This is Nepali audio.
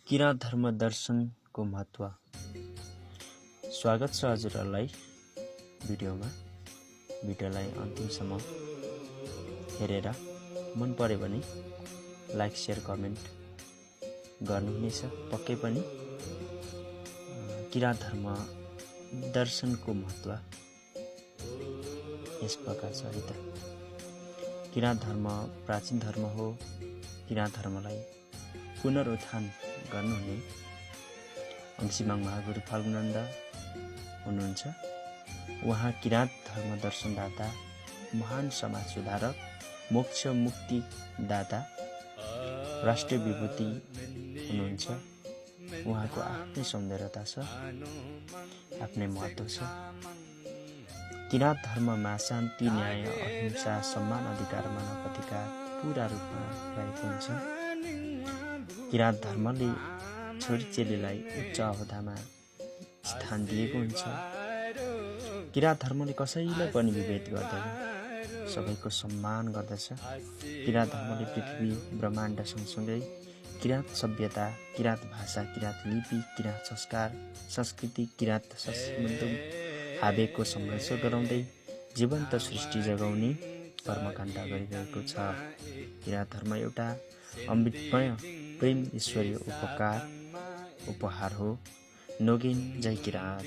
किराँत धर्म दर्शनको महत्त्व। स्वागत छ हजुरहरूलाई भिडियोमा। भिडियोलाई अन्तिमसम्म हेरेर मन पर्यो भने लाइक शेयर कमेन्ट गर्नुहुनेछ पक्कै पनि। किराँत धर्म दर्शनको महत्त्व यस प्रकार छ है त। किराँत धर्म प्राचीन धर्म हो। किराँत धर्मलाई पुनरुत्थान गर्नुहुने अंशिमाङ महागुरु फाल्गुनन्द हुनुहुन्छ। उहाँ किराँत धर्म दर्शनदाता, महान समाज सुधारक, मोक्ष मुक्ति दाता, राष्ट्रिय विभूति हुनुहुन्छ। उहाँको आफ्नै सौन्दर्यता छ, आफ्नै महत्त्व छ। किराँत धर्ममा शान्ति, न्याय, अहिंसा, सम्मान, अधिकार, मानव अधिकार पूरा रूपमा रहेको हुन्छ। किराँत धर्मले छोरी चेलीलाई उच्च अहोदामा स्थान दिएको हुन्छ। किराँत धर्मले कसैलाई पनि विभेद गर्दैन, सबैको सम्मान गर्दछ। किराँत धर्मले पृथ्वी ब्रह्माण्ड सँगसँगै किराँत सभ्यता, किराँत भाषा, किराँत लिपि, किराँत संस्कार, संस्कृति, किराँत संस्कृति हावेको संरक्षण गराउँदै जीवन्त सृष्टि जगाउने कर्मकाण्ड गरिरहेको छ। किराँत धर्म एउटा अमृतमय प्रेम ईश्वरीय उपहार हो। नोगेन जय किराँत।